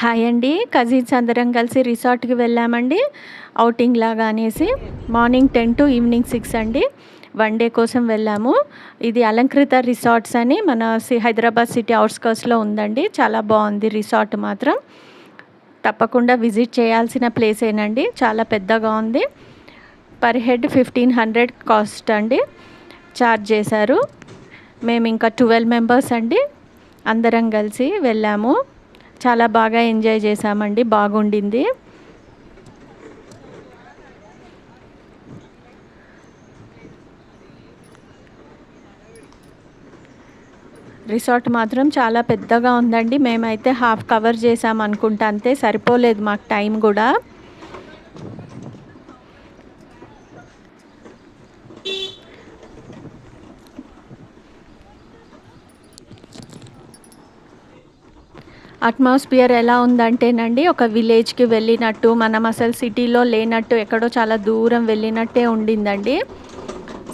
Hi అండి. Cousins అందరం కలిసి రిసార్ట్‌కి వెళ్ళామండి. ఔటింగ్ లాగా అనేసి. మార్నింగ్ 10 టు ఈవినింగ్ 6 అండి. వన్ డే కోసం వెళ్ళాము. ఇది అలంకృత రిసార్ట్స్ అని మన హైదరాబాద్ సిటీ ఔట్‌స్కర్ట్స్‌లో ఉందండి. చాలా బాగుంది రిసార్ట్ మాత్రం. తప్పకుండా విజిట్ చేయాల్సిన ప్లేసేనండి. చాలా పెద్దగా ఉంది. పర్ హెడ్ 1500 కాస్ట్ అండి. చార్జ్ చేశారు. మేము ఇంకా 12 మెంబర్స్ అండి. అందరం కలిసి వెళ్ళాము. చాలా బాగా ఎంజాయ్ చేశామండి. బాగుండింది. రిసార్ట్ మాత్రం చాలా పెద్దగా ఉందండి. మేమైతే హాఫ్ కవర్ చేసాం అనుకుంటా, అంతే. సరిపోలేదు మాకు టైం కూడా. అట్మాస్ఫియర్ ఎలా ఉందంటేనండి, ఒక విలేజ్కి వెళ్ళినట్టు, మనం అసలు సిటీలో లేనట్టు, ఎక్కడో చాలా దూరం వెళ్ళినట్టే ఉండిందండి.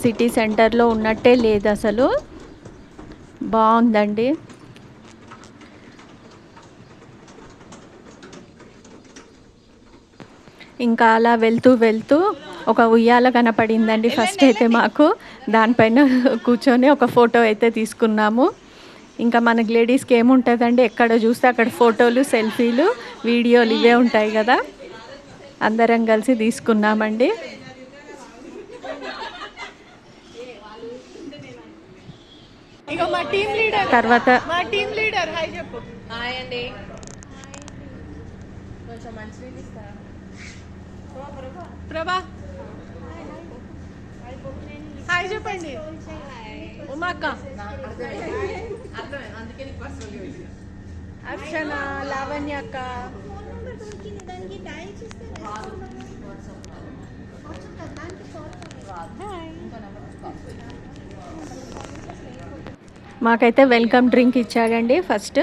సిటీ సెంటర్లో ఉన్నట్టే లేదు అసలు. బాగుందండి. ఇంకా అలా వెళ్తూ వెళ్తూ ఒక ఉయ్యాల కనపడిందండి ఫస్ట్ అయితే మాకు. దానిపైన కూర్చొని ఒక ఫోటో అయితే తీసుకున్నాము. ఇంకా మనకి లేడీస్కి ఏముంటుందండి, ఎక్కడ చూస్తే అక్కడ ఫోటోలు, సెల్ఫీలు, వీడియోలు ఇవే ఉంటాయి కదా. అందరం కలిసి తీసుకున్నామండి. తర్వాత ప్రభా హాయ్ చెప్పండి. ఉమాక్క, అర్చన, లావణ్య అక్క. మాకైతే వెల్కమ్ డ్రింక్ ఇచ్చాడండి. ఫస్ట్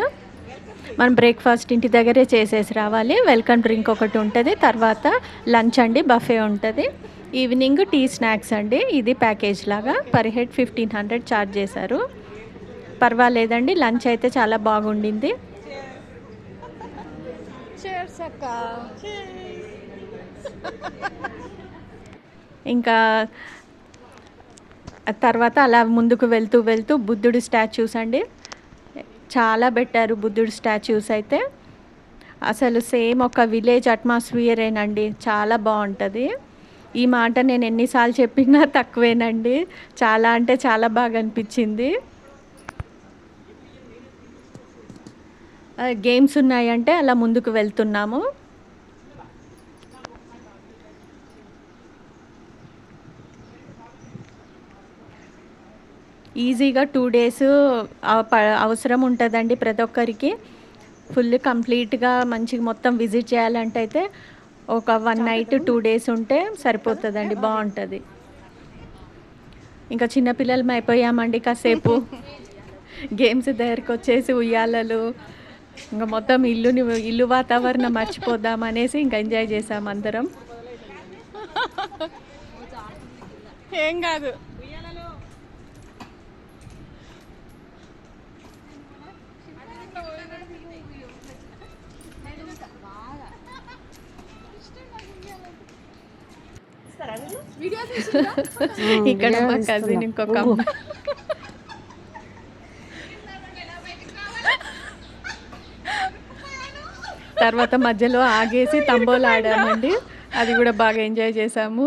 మనం బ్రేక్ఫాస్ట్ ఇంటి దగ్గరే చేసేసి రావాలి. వెల్కమ్ డ్రింక్ ఒకటి ఉంటుంది. తర్వాత లంచ్ అండి, బఫే ఉంటుంది. ఈవినింగ్ టీ, స్నాక్స్ అండి. ఇది ప్యాకేజ్ లాగా పర్ హెడ్ 1500 ఛార్జ్ చేశారు. పర్వాలేదండి. లంచ్ అయితే చాలా బాగుండింది. ఇంకా తర్వాత అలా ముందుకు వెళ్తూ వెళ్తూ బుద్ధుడి స్టాచ్యూస్ అండి, చాలా పెట్టారు. బుద్ధుడి స్టాచ్యూస్ అయితే అసలు సేమ్ ఒక విలేజ్ అట్మాస్ఫియరేనండి. చాలా బాగుంటుంది. ఈ మాట నేను ఎన్నిసార్లు చెప్పినా తక్కువేనండి. చాలా అంటే చాలా బాగా అనిపించింది. గేమ్స్ ఉన్నాయంటే అలా ముందుకు వెళ్తున్నాము. ఈజీగా 2 డేస్ అవసరం ఉంటుందండి ప్రతి ఒక్కరికి. ఫుల్ కంప్లీట్గా మంచిగా మొత్తం విజిట్ చేయాలంటే అయితే ఒక 1 నైట్ 2 డేస్ ఉంటే సరిపోతుందండి. బాగుంటుంది. ఇంకా చిన్నపిల్లలం అయిపోయామండి కాసేపు. గేమ్స్ దగ్గరికి వచ్చేసి ఉయ్యాలలు, ఇంకా మొత్తం ఇల్లు వాతావరణం మర్చిపోదాం అనేసి ఇంకా ఎంజాయ్ చేసాం అందరం. ఏం కాదు. ఇక్కడ మా కజిన్ ఇంకొక తర్వాత మధ్యలో ఆగేసి తంబోలు ఆడామండి. అది కూడా బాగా ఎంజాయ్ చేసాము.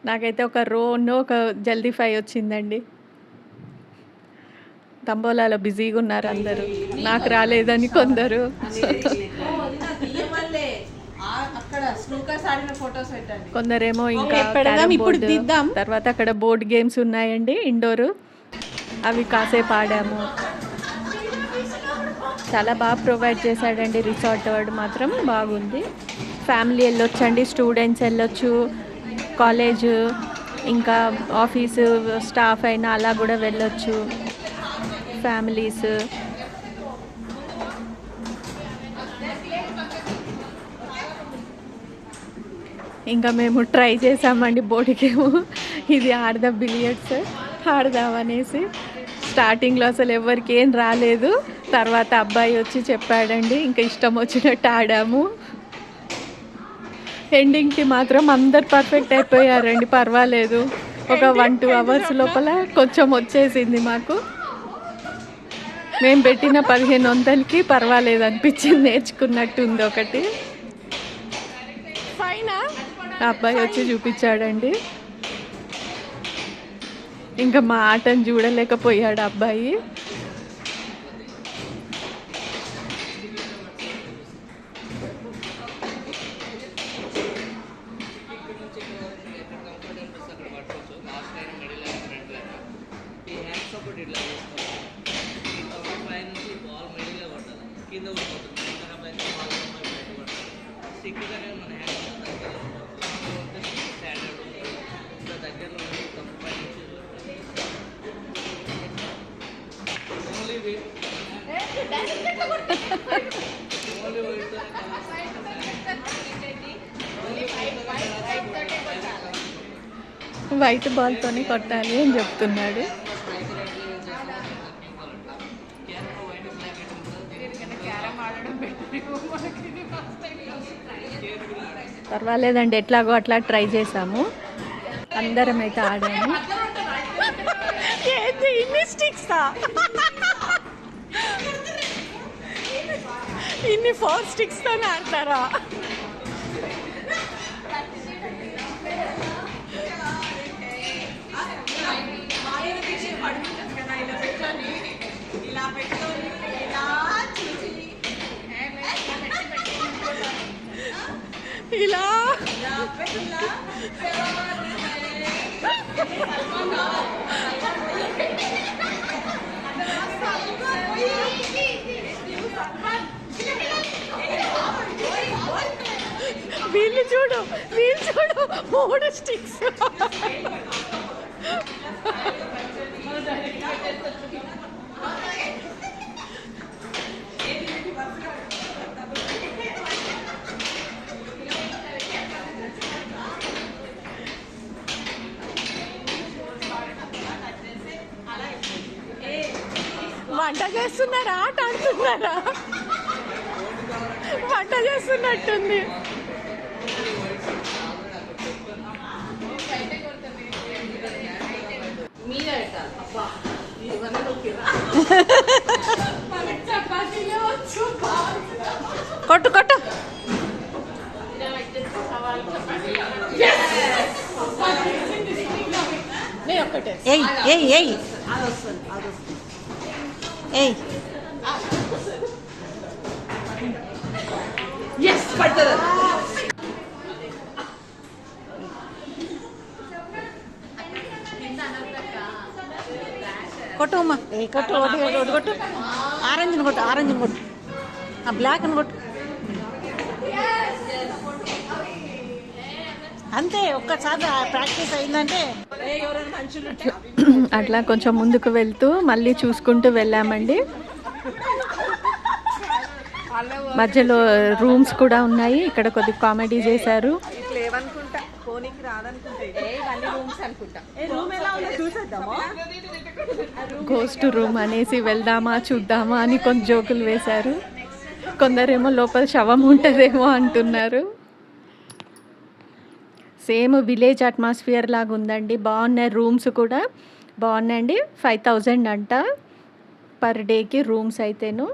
నాకైతే ఒక ఒక జల్దీ ఫ్రై వచ్చిందండి. తంబోలాలో బిజీగా ఉన్నారు అందరూ. నాకు రాలేదని కొందరు. కొందరేమో ఇంకా తర్వాత అక్కడ బోర్డ్ గేమ్స్ ఉన్నాయండి, ఇండోరు. అవి కాసేపు ఆడాము. చాలా బాగా ప్రొవైడ్ చేశాడండి రిసార్ట్ వాడు. మాత్రం బాగుంది. ఫ్యామిలీ వెళ్ళొచ్చండి, స్టూడెంట్స్ వెళ్ళొచ్చు, కాలేజ్ ఇంకా ఆఫీసు స్టాఫ్ అయినా అలా కూడా వెళ్ళొచ్చు, ఫ్యామిలీస్. ఇంకా మేము ట్రై చేసామండి బోట్ గేమ్. ఇది ఆడదాం బిలియర్డ్స్ ఆడదామనేసి స్టార్టింగ్లో అసలు ఎవరికి ఏం రాలేదు. తర్వాత అబ్బాయి వచ్చి చెప్పాడండి, ఇంకా ఇష్టం వచ్చినట్టు ఆడాము. ఎండింగ్కి మాత్రం అందరు పర్ఫెక్ట్ అయిపోయారండి, పర్వాలేదు. ఒక 1-2 అవర్స్ లోపల కొంచెం వచ్చేసింది మాకు. మేము పెట్టిన 1500కి పర్వాలేదు అనిపించింది, నేర్చుకున్నట్టుంది ఒకటి. అబ్బాయి వచ్చి చూపించాడండి. ఇంకా మా ఆటను చూడలేకపోయాడు అబ్బాయి. వైట్ బాల్తోనే కొట్టాలి అని చెప్తున్నాడు. పర్వాలేదండి, ఎట్లాగో అట్లా ట్రై చేసాము. అందరం అయితే ఆడాము. ఇన్ని 4 స్టిక్స్తో ఆడతారా? ఇలా వీళ్ళు చూడు 3 స్టిక్స్. వంట చేస్తున్నారా, ఆట ఆడుతున్నారా? వంట చేస్తున్నట్టుంది. కొట్టు కొట్టు. ఏయ్ ఏయ్ ఏయ్ ఏయ్ కొట్టు అమ్మా, కొట్టు ఒకటి కొట్టు. ఆరెంజ్ని కొట్టు, ఆ బ్లాక్ని కొట్టు. అంతే, ఒక్కసారి ప్రాక్టీస్ అయిందంటే. అట్లా కొంచెం ముందుకు వెళ్తూ మళ్ళీ చూసుకుంటూ వెళ్ళామండి. మధ్యలో రూమ్స్ కూడా ఉన్నాయి. ఇక్కడ కొద్దిగా కామెడీ చేశారు. గోస్ట్ రూమ్ అనేసి వెళ్దామా చూద్దామా అని కొంచెం జోకులు వేశారు. కొందరేమో లోపల శవం ఉంటుందేమో అంటున్నారు. సేమ్ విలేజ్ అట్మాస్ఫియర్ లాగా ఉందండి. బాగున్నాయి, రూమ్స్ కూడా బాగున్నాయండి. 5000 అంట పర్ డేకి రూమ్స్ అయితేను.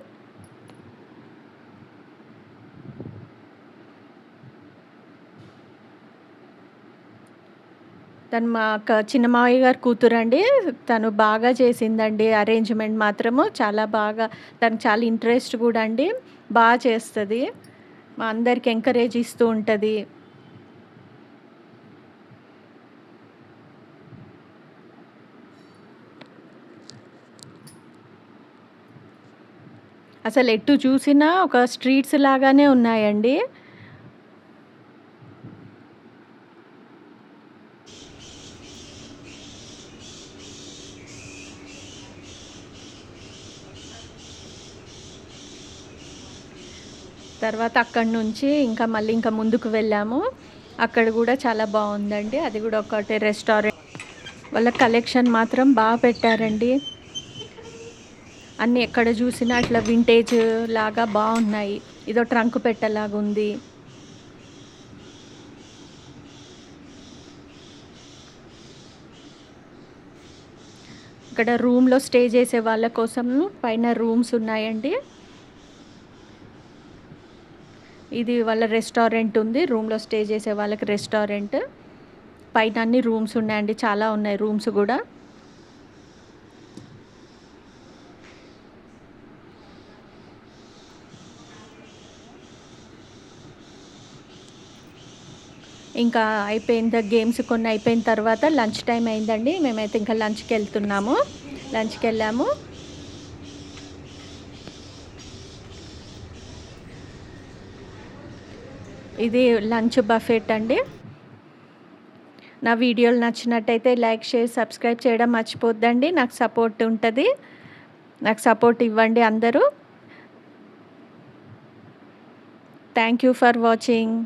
తను మా చిన్న మావయ్య గారు కూతురండి. తను బాగా చేసిందండి అరేంజ్మెంట్ మాత్రము, చాలా బాగా. తనకు చాలా ఇంట్రెస్ట్ కూడా అండి, బాగా చేస్తుంది. మా అందరికి ఎంకరేజ్ ఇస్తూ ఉంటుంది. అసలు ఎటు చూసినా ఒక స్ట్రీట్స్ లాగానే ఉన్నాయండి. తర్వాత అక్కడి నుంచి ఇంకా ముందుకు వెళ్ళాము. అక్కడ కూడా చాలా బాగుందండి. అది కూడా ఒకటి రెస్టారెంట్. వాళ్ళ కలెక్షన్ మాత్రం బాగా పెట్టారండి. అన్నీ ఎక్కడ చూసినా అట్లా వింటేజ్ లాగా బాగున్నాయి. ఇదో ట్రంక్ పెట్టలాగా ఉంది. ఇక్కడ రూమ్లో స్టే చేసే వాళ్ళ కోసం పైన రూమ్స్ ఉన్నాయండి. ఇది వాళ్ళ రెస్టారెంట్ ఉంది. రూమ్లో స్టే చేసే వాళ్ళకి రెస్టారెంట్. పైన అన్ని రూమ్స్ ఉన్నాయండి, చాలా ఉన్నాయి రూమ్స్ కూడా. ఇంకా అయిపోయింది గేమ్స్ కొన్ని అయిపోయిన తర్వాత లంచ్ టైం అయిందండి. మేమైతే ఇంకా లంచ్కి వెళ్తున్నాము. లంచ్కి వెళ్ళాము. ఇది లంచ్ బఫెట్ అండి. నా వీడియోలు నచ్చినట్టయితే లైక్, షేర్, సబ్స్క్రైబ్ చేయడం మర్చిపోద్దండి. నాకు సపోర్ట్ ఉంటుంది. నాకు సపోర్ట్ ఇవ్వండి అందరూ. Thank you for watching.